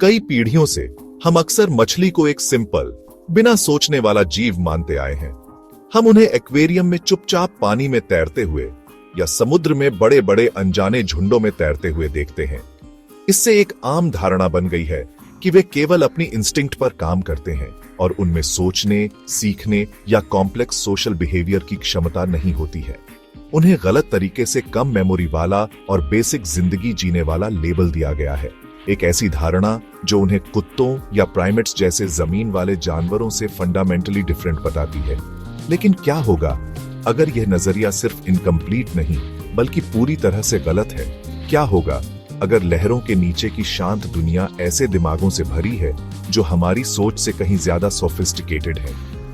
कई पीढ़ियों से हम अक्सर मछली को एक सिंपल, बिना सोचने वाला जीव मानते आए हैं। हम उन्हें एक्वेरियम में चुपचाप पानी में तैरते हुए या समुद्र में बड़े बड़े अनजाने झुंडों में तैरते हुए देखते हैं। इससे एक आम धारणा बन गई है कि वे केवल अपनी इंस्टिंक्ट पर काम करते हैं और उनमें सोचने, सीखने या कॉम्प्लेक्स सोशल बिहेवियर की क्षमता नहीं होती है। उन्हें गलत तरीके से कम मेमोरी वाला और बेसिक जिंदगी जीने वाला लेबल दिया गया है। एक ऐसी धारणा जो उन्हें कुत्तों या प्राइमेट्स जैसे जमीन वाले जानवरों से फंडामेंटली डिफरेंट बताती है। लेकिन क्या होगा अगर यह नजरिया सिर्फ इनकम्प्लीट नहीं बल्कि पूरी तरह से गलत है? क्या होगा अगर लहरों के नीचे की शांत दुनिया ऐसे दिमागों से भरी है जो हमारी सोच से कहीं ज्यादा सोफिस्टिकेटेड है?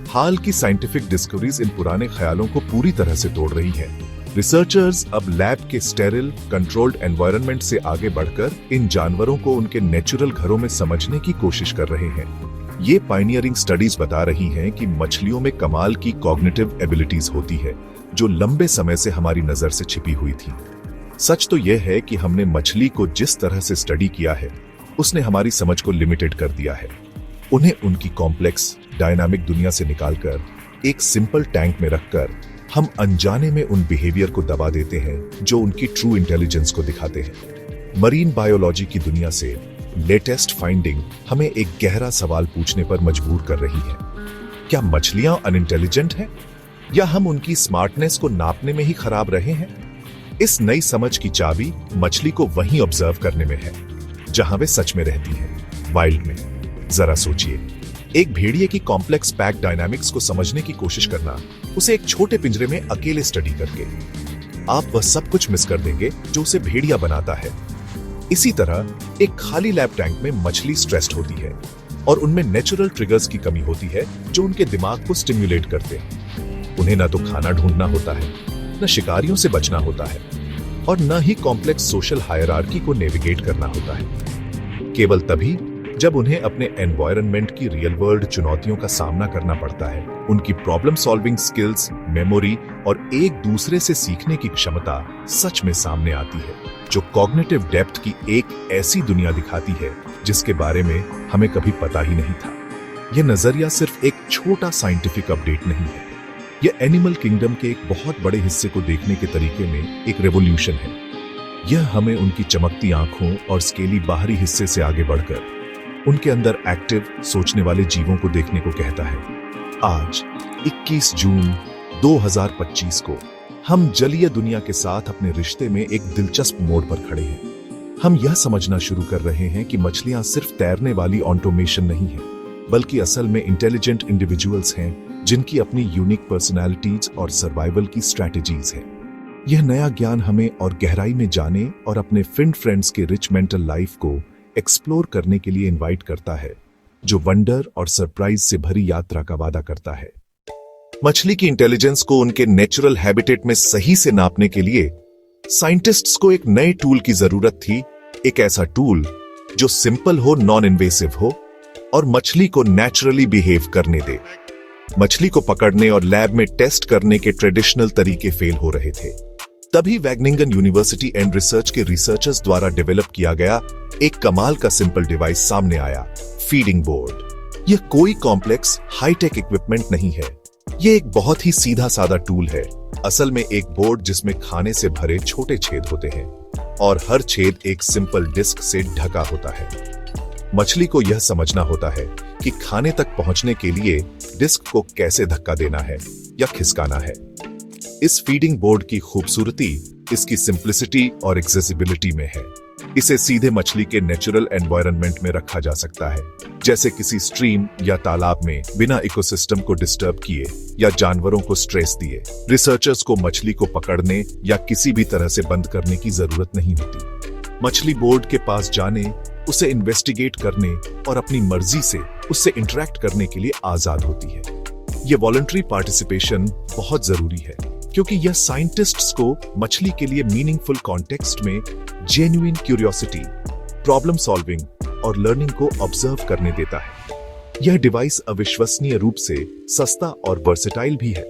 हाल की साइंटिफिक डिस्कवरीज इन पुराने ख्यालों को पूरी तरह से तोड़ रही है। रिसर्चर्स अब लैब के स्टेरिल कंट्रोल्ड एनवायरनमेंट से आगे बढ़कर इन जानवरों को उनके नेचुरल घरों में समझने की कोशिश कर रहे हैं। ये पायनियरिंग स्टडीज बता रही हैं कि मछलियों में कमाल की कॉग्निटिव एबिलिटीज होती है जो लंबे समय से हमारी नजर से छिपी हुई थी। सच तो यह है कि हमने मछली को जिस तरह से स्टडी किया है उसने हमारी समझ को लिमिटेड कर दिया है। उन्हें उनकी कॉम्प्लेक्स डायनामिक दुनिया से निकालकर एक सिंपल टैंक में रखकर हम अनजाने में उन बिहेवियर को दबा देते हैं जो उनकी ट्रू इंटेलिजेंस को दिखाते हैं। मरीन बायोलॉजी की दुनिया से लेटेस्ट फाइंडिंग हमें एक गहरा सवाल पूछने पर मजबूर कर रही है। क्या मछलियां अनइंटेलिजेंट हैं या हम उनकी स्मार्टनेस को नापने में ही खराब रहे हैं? इस नई समझ की चाबी मछली को वहीं ऑब्जर्व करने में है जहां वे सच में रहती हैं, वाइल्ड में। जरा सोचिए, एक भेड़िए की कॉम्प्लेक्स पैक डायनामिक्स को समझने की कोशिश करना, उसे एक छोटे पिंजरे में अकेले स्टडी करके। आप वह सब कुछ मिस कर देंगे जो उसे भेड़िया बनाता है। इसी तरह एक खाली लैब टैंक में मछली स्ट्रेस्ड होती है और उनमें नेचुरल ट्रिगर्स की कमी होती है जो उनके दिमाग को स्टिम्युलेट करते हैं। उन्हें ना तो खाना ढूंढना होता है, न शिकारियों से बचना होता है और न ही कॉम्प्लेक्स सोशल हायरार्की को नेविगेट करना होता है। केवल तभी जब उन्हें अपने एनवायरनमेंट की रियल वर्ल्ड चुनौतियों का सामना करना पड़ता है, उनकी प्रॉब्लम सॉल्विंग स्किल्स, मेमोरी और एक दूसरे से सीखने की क्षमता सच में सामने आती है, जो कॉग्निटिव डेप्थ की एक ऐसी दुनिया दिखाती है जिसके बारे में हमें कभी पता ही नहीं था। यह नजरिया सिर्फ एक छोटा साइंटिफिक अपडेट नहीं है, यह एनिमल किंगडम के एक बहुत बड़े हिस्से को देखने के तरीके में एक रेवोल्यूशन है। यह हमें उनकी चमकती आंखों और स्केली बाहरी हिस्से से आगे बढ़कर उनके अंदर एक्टिव सोचने वाले जीवों को देखने को कहता है। आज 21 जून 2025 को हम जलीय दुनिया के साथ अपने रिश्ते में एक दिलचस्प मोड़ पर खड़े हैं। हम यह समझना शुरू कर रहे हैं कि मछलियां सिर्फ तैरने वाली ऑटोमेशन नहीं है, बल्कि असल में इंटेलिजेंट इंडिविजुअल्स हैं जिनकी अपनी यूनिक पर्सनैलिटीज और सर्वाइवल की स्ट्रैटेजीज हैं। यह नया ज्ञान हमें और गहराई में जाने और अपने फिन फ्रेंड्स के रिच मेंटल लाइफ को एक्सप्लोर करने के लिए इनवाइट करता है, जो वंडर और सरप्राइज से भरी यात्रा का वादा करता है। मछली की इंटेलिजेंस को उनके नेचुरल हैबिटेट में सही से नापने के लिए साइंटिस्ट्स को एक नए टूल की जरूरत थी। एक ऐसा टूल जो सिंपल हो, नॉन इन्वेसिव हो और मछली को नेचुरली बिहेव करने दे। मछली को पकड़ने और लैब में टेस्ट करने के ट्रेडिशनल तरीके फेल हो रहे थे। तभी वैगनिंगन यूनिवर्सिटी एंड रिसर्च के रिसर्चर्स द्वारा डेवलप किया गया एक कमाल का सिंपल डिवाइस सामने आया, फीडिंग बोर्ड। यह कोई कॉम्प्लेक्स हाईटेक इक्विपमेंट नहीं है, यह एक बहुत ही सीधा साधा टूल है। असल में एक बोर्ड जिसमें खाने से भरे छोटे छेद होते हैं और हर छेद एक सिंपल डिस्क से ढका होता है। मछली को यह समझना होता है कि खाने तक पहुंचने के लिए डिस्क को कैसे धक्का देना है या खिसकाना है। इस फीडिंग बोर्ड की खूबसूरती इसकी सिंप्लिसिटी और एक्सेसिबिलिटी में है। इसे सीधे मछली के नेचुरल एनवायरनमेंट में रखा जा सकता है, जैसे किसी स्ट्रीम या तालाब में, बिना इकोसिस्टम को डिस्टर्ब किए या जानवरों को स्ट्रेस दिए। रिसर्चर्स को मछली को पकड़ने या किसी भी तरह से बंद करने की जरूरत नहीं होती। मछली बोर्ड के पास जाने, उसे इन्वेस्टिगेट करने और अपनी मर्जी से उससे इंटरेक्ट करने के लिए आजाद होती है। यह वॉलंटरी पार्टिसिपेशन बहुत जरूरी है, क्योंकि यह साइंटिस्ट्स को मछली के लिए मीनिंगफुल कॉन्टेक्स्ट में जेन्युइन क्यूरियोसिटी, प्रॉब्लम सॉल्विंग और लर्निंग को ऑब्जर्व करने देता है। यह डिवाइस अविश्वसनीय रूप से सस्ता और वर्सेटाइल भी है,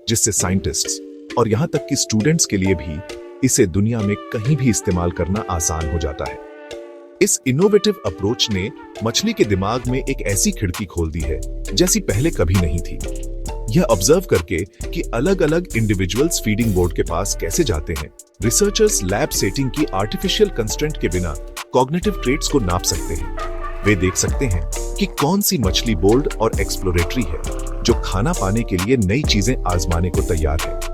जिससे साइंटिस्ट्स और यहां तक कि स्टूडेंट्स के लिए भी इसे दुनिया में कहीं भी इस्तेमाल करना आसान हो जाता है। इस इनोवेटिव अप्रोच ने मछली के दिमाग में एक ऐसी खिड़की खोल दी है जैसी पहले कभी नहीं थी। यह ऑब्जर्व करके कि अलग अलग इंडिविजुअल्स फीडिंग बोर्ड के पास कैसे जाते हैं, रिसर्चर्स लैब सेटिंग की आर्टिफिशियल कंस्ट्रेंट के बिना कॉग्निटिव ट्रेट्स को नाप सकते हैं। वे देख सकते हैं कि कौन सी मछली बोल्ड और एक्सप्लोरेटरी है, जो खाना पाने के लिए नई चीजें आजमाने को तैयार है।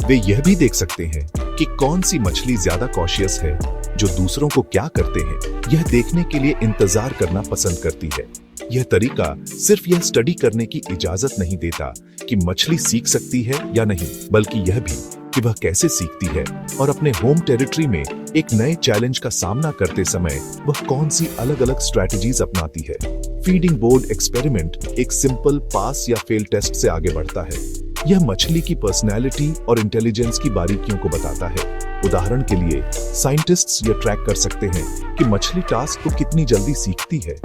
वे यह भी देख सकते हैं कि कौन सी मछली ज्यादा कॉशियस है, जो दूसरों को क्या करते हैं यह देखने के लिए इंतजार करना पसंद करती है। यह तरीका सिर्फ यह स्टडी करने की इजाजत नहीं देता कि मछली सीख सकती है या नहीं, बल्कि यह भी कि वह कैसे सीखती है और अपने होम टेरिटरी में एक नए चैलेंज का सामना करते समय वह कौन सी अलग अलग स्ट्रैटेजीज अपनाती है। फीडिंग बोर्ड एक्सपेरिमेंट एक सिंपल पास या फेल टेस्ट से आगे बढ़ता है। यह मछली की पर्सनैलिटी और इंटेलिजेंस की बारीकियों को बताता है। उदाहरण के लिए साइंटिस्ट्स यह ट्रैक कर सकते हैं कि मछली टास्क को कितनी जल्दी सीखती है,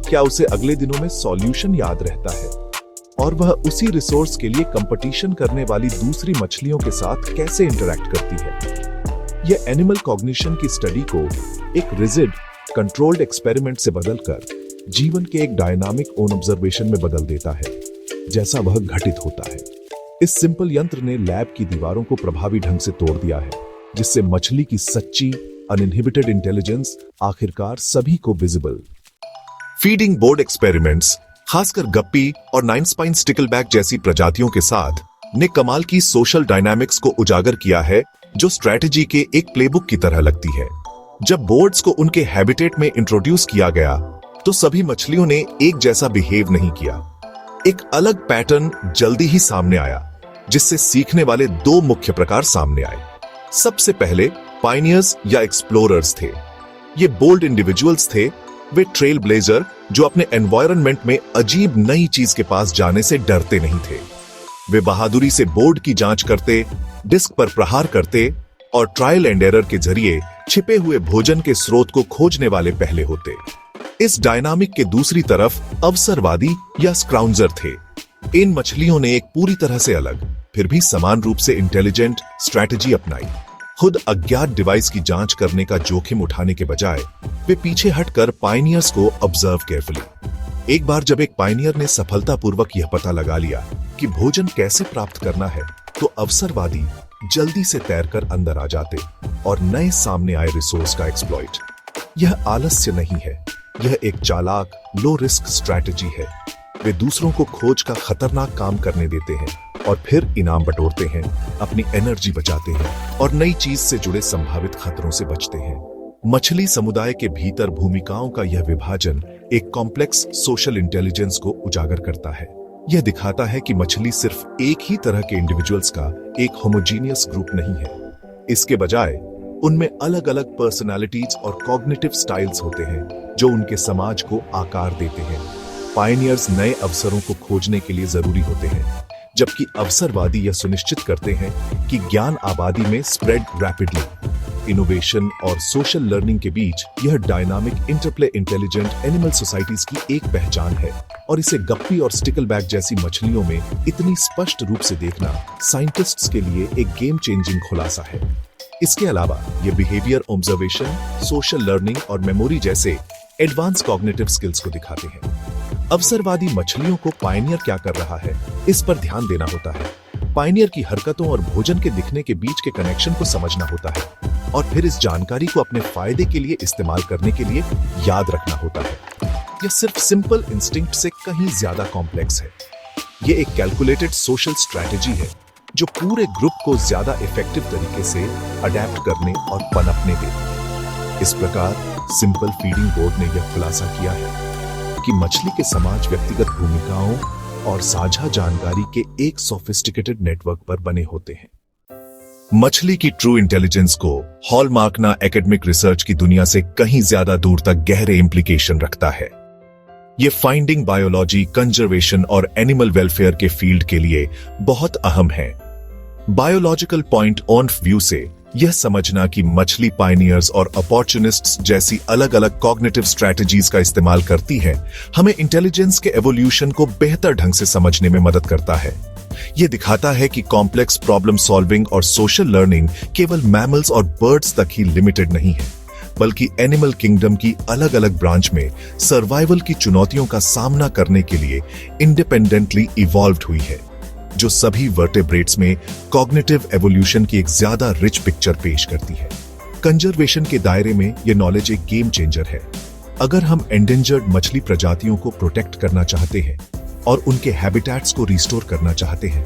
क्या उसे अगले दिनों में सॉल्यूशन याद रहता है, और वह उसी रिसोर्स के लिए कंपटीशन करने वाली दूसरी मछलियों के साथ कैसे इंटरैक्ट करती है। यह एनिमल कॉग्निशन की स्टडी को एक रिजिड कंट्रोल्ड एक्सपेरिमेंट से बदलकर जीवन के एक डायनामिक ओन ऑब्जर्वेशन में बदल देता है, जैसा वह घटित होता है। इस सिंपल यंत्र ने लैब की दीवारों को प्रभावी ढंग से तोड़ दिया है, जिससे मछली की सच्ची अनइनहिबिटेड इंटेलिजेंस आखिरकार सभी को विजिबल। फीडिंग बोर्ड एक्सपेरिमेंट्स, खासकर गप्पी और 9 स्पाइन स्टिकलबैक जैसी प्रजातियों के साथ, ने कमाल की सोशल डायनामिक्स को उजागर किया है, जो स्ट्रैटेजी के एक प्लेबुक की तरह लगती है। जब बोर्ड्स को उनके हैबिटेट में इंट्रोड्यूस किया गया, तो सभी मछलियों ने एक जैसा बिहेव नहीं किया। एक अलग पैटर्न जल्दी ही सामने आया, जिससे सीखने वाले दो मुख्य प्रकार सामने आए। सबसे पहले पायनियर्स या एक्सप्लोरर्स थे। ये बोल्ड इंडिविजुअल्स थे। वे ट्रेल ब्लेजर जो अपने एनवायरनमेंट में अजीब नई चीज के पास जाने से डरते नहीं थे। वे बहादुरी से बोर्ड की जांच करते, डिस्क पर प्रहार करते और ट्रायल एंड एरर के जरिए छिपे हुए भोजन के स्रोत को खोजने वाले पहले होते। इस डायनामिक के दूसरी तरफ अवसरवादी या स्क्राउंजर थे। इन मछलियों ने एक पूरी तरह से अलग, फिर भी समान रूप से इंटेलिजेंट स्ट्रैटेजी अपनाई। खुद अज्ञात डिवाइस की जांच करने का जोखिम उठाने के बजाय वे पीछे हटकर पायनियर्स को ऑब्जर्व केयरफुली। एक बार जब एक पायनियर ने सफलतापूर्वक यह पता लगा लिया कि भोजन कैसे प्राप्त करना है, तो अवसरवादी जल्दी से तैरकर अंदर आ जाते और नए सामने आए रिसोर्स का एक्सप्लॉइट। यह आलस्य नहीं है, यह एक चालाक लो रिस्क स्ट्रैटेजी है। वे दूसरों को खोज का खतरनाक काम करने देते हैं और फिर इनाम बटोरते हैं, अपनी एनर्जी बचाते हैं और नई चीज से जुड़े संभावित खतरों से बचते हैं। मछली समुदाय के भीतर भूमिकाओं का यह विभाजन एक कॉम्प्लेक्स सोशल इंटेलिजेंस को उजागर करता है। यह दिखाता है कि मछली सिर्फ एक ही तरह के इंडिविजुअल्स का एक होमोजीनियस ग्रुप नहीं है। इसके बजाय उनमें अलग अलग पर्सनालिटीज और कॉग्निटिव स्टाइल्स होते हैं, जो उनके समाज को आकार देते हैं। पायनियर्स नए अवसरों को खोजने के लिए जरूरी होते हैं, जबकि अवसरवादी यह सुनिश्चित करते हैं कि ज्ञान आबादी में स्प्रेड रैपिडली। इनोवेशन और सोशल लर्निंग के बीच यह dynamic interplay intelligent animal societies की एक पहचान है, और इसे गप्पी और स्टिकलबैक जैसी मछलियों में इतनी स्पष्ट रूप से देखना साइंटिस्ट्स के लिए एक गेम चेंजिंग खुलासा है। इसके अलावा यह बिहेवियर ऑब्जर्वेशन, सोशल लर्निंग और मेमोरी जैसे एडवांस कॉग्निटिव स्किल्स को दिखाते हैं। अवसरवादी मछलियों को पायनियर क्या कर रहा है, इस पर ध्यान देना होता है। पायनियर की हरकतों और भोजन के दिखने के बीच के कनेक्शन को समझना होता है, और फिर इस जानकारी को अपने फायदे के लिए इस्तेमाल करने के लिए याद रखना होता है। यह सिर्फ सिंपल इंस्टिंक्ट से कहीं ज्यादा कॉम्प्लेक्स है। यह एक कैलकुलेटेड सोशल स्ट्रैटेजी है, जो पूरे ग्रुप को ज्यादा इफेक्टिव तरीके से अडेप्ट करने और पनपने देती। इस प्रकार सिंपल फीडिंग बोर्ड ने यह खुलासा किया है कि मछली के समाज व्यक्तिगत भूमिकाओं और साझा जानकारी के एक सोफिस्टिकेटेड नेटवर्क पर बने होते हैं। मछली की ट्रू इंटेलिजेंस को हॉलमार्कना एकेडमिक रिसर्च की दुनिया से कहीं ज्यादा दूर तक गहरे इम्प्लीकेशन रखता है। ये फाइंडिंग बायोलॉजी, कंजर्वेशन और एनिमल वेलफेयर के फील्ड के लिए बहुत अहम है। बायोलॉजिकल पॉइंट ऑफ व्यू से यह समझना कि मछली पायनियर्स और अपॉर्चुनिस्ट्स जैसी अलग अलग कॉग्निटिव स्ट्रैटेजीज का इस्तेमाल करती है, हमें इंटेलिजेंस के एवोल्यूशन को बेहतर ढंग से समझने में मदद करता है। यह दिखाता है कि कॉम्प्लेक्स प्रॉब्लम सॉल्विंग और सोशल लर्निंग केवल मैमल्स और बर्ड्स तक ही लिमिटेड नहीं है, बल्कि एनिमल किंगडम की अलग अलग ब्रांच में सर्वाइवल की चुनौतियों का सामना करने के लिए इंडिपेंडेंटली इवॉल्व्ड हुई है, जो सभी वर्टेब्रेट्स में कॉग्निटिव एवोल्यूशन की एक ज्यादा रिच पिक्चर पेश करती है। कंजर्वेशन के दायरे में यह नॉलेज एक गेम चेंजर है। अगर हम एंडेंजर्ड मछली प्रजातियों को प्रोटेक्ट करना चाहते हैं और उनके हैबिटेट्स को रिस्टोर करना चाहते हैं,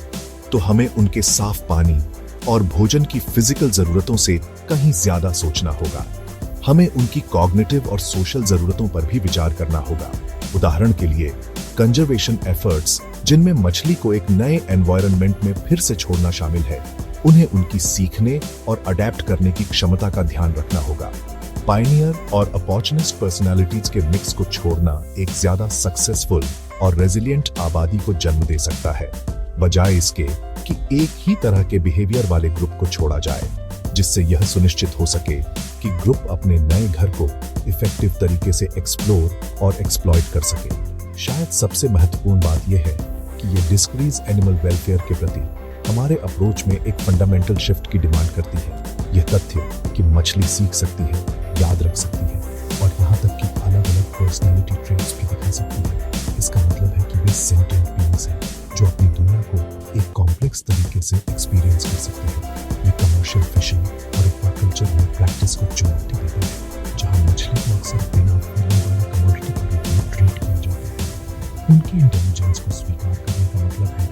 तो हमें उनके साफ पानी और भोजन की फिजिकल जरूरतों से कहीं ज्यादा सोचना होगा। हमें उनकी कॉग्निटिव और सोशल जरूरतों पर भी विचार करना होगा। उदाहरण के लिए कंजर्वेशन एफर्ट्स, जिनमें मछली को एक नए एनवायरनमेंट में फिर से छोड़ना शामिल है, उन्हें उनकी सीखने और अडेप्ट करने की क्षमता का ध्यान रखना होगा। पायनियर और अपॉर्चुनिस्ट पर्सनालिटीज के मिक्स को छोड़ना एक ज्यादा सक्सेसफुल और रेजिलिएंट आबादी को जन्म दे सकता है, बजाय इसके कि एक ही तरह के बिहेवियर वाले ग्रुप को छोड़ा जाए, जिससे यह सुनिश्चित हो सके कि ग्रुप अपने नए घर को इफेक्टिव तरीके से एक्सप्लोर और एक्सप्लॉइट कर सके। शायद सबसे महत्वपूर्ण बात यह है कि यह डिस्क्रीज एनिमल वेलफेयर के प्रति हमारे अप्रोच में एक फंडामेंटल शिफ्ट की डिमांड करती है। यह तथ्य कि मछली सीख सकती है, याद रख सकती है और यहाँ तक कि अलग अलग पर्सनैलिटी ट्रेट्स भी दिखा सकती है, इसका मतलब है कि वे सेंटिएंट बीइंग्स हैं जो अपनी दुनिया को एक कॉम्प्लेक्स तरीके से एक्सपीरियंस कर सकते हैं। ये कमर्शियल फिशिंग और एक्वाकल्चर में प्रैक्टिस को चुनौती देते हैं, जहाँ मछली को अक्सर बिना फूलने वाला कमोडिटी के रूप में ट्रीट किया जाता है। उनकी इंटेलिजेंस को स्वीकार करने का मतलब है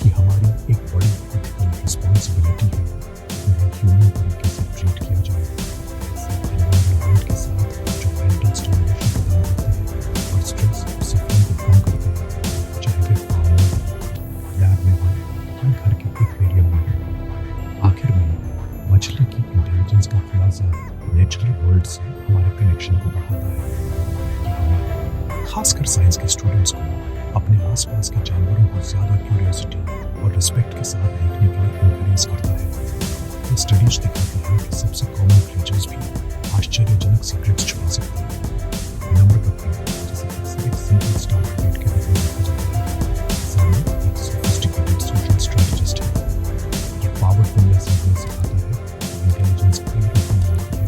कि हमारी एक बड़ी एथिकल रिस्पॉन्सिबिलिटी है उन्हें ह्यूमन तरीके से ट्रीट किया जाए, एनवायरनमेंट के साथ जो मेंटल स्टिमुलेशन प्रदान करते हैं और स्ट्रेस और सफरिंग को कम करते हैं, चाहे वे फार्म में, लैब में हो या घर के एक्वेरियम में हो। आखिर में मछली की इंटेलिजेंस का खुलासा नेचुरल वर्ल्ड से हमारे कनेक्शन को बढ़ाता है। ये हमें, खासकर साइंस के स्टूडेंट्स को, अपने आसपास के जानवरों को ज्यादा क्यूरियोसिटी और रिस्पेक्ट के साथ देखने के लिए इनकरेज करता है। ये स्टडीज दिखाती हैं कि सबसे कॉमन क्रिएचर्स भी आश्चर्यजनक सीक्रेट्स छुपा सकते हैं। विनम्रता, जिसे अक्सर एक सिंपल स्टार ट्रेट के रूप में देखा जाता है, सामने एक सोफिस्टिकेटेड सोशल स्ट्रेटजिस्ट है। ये पावरफुलनेस हमें सिखाता है इंटेलिजेंस कई रूपों में होती है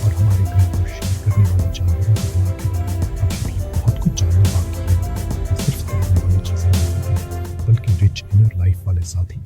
और हमारे घर को शेयर करने वाले जानवरों के दिमाग के बारे में अभी भी बहुत कुछ जानना बाकी है। सिर्फ तैरने वाली चीजें नहीं है, बल्कि रिच इनर लाइफ वाले साथी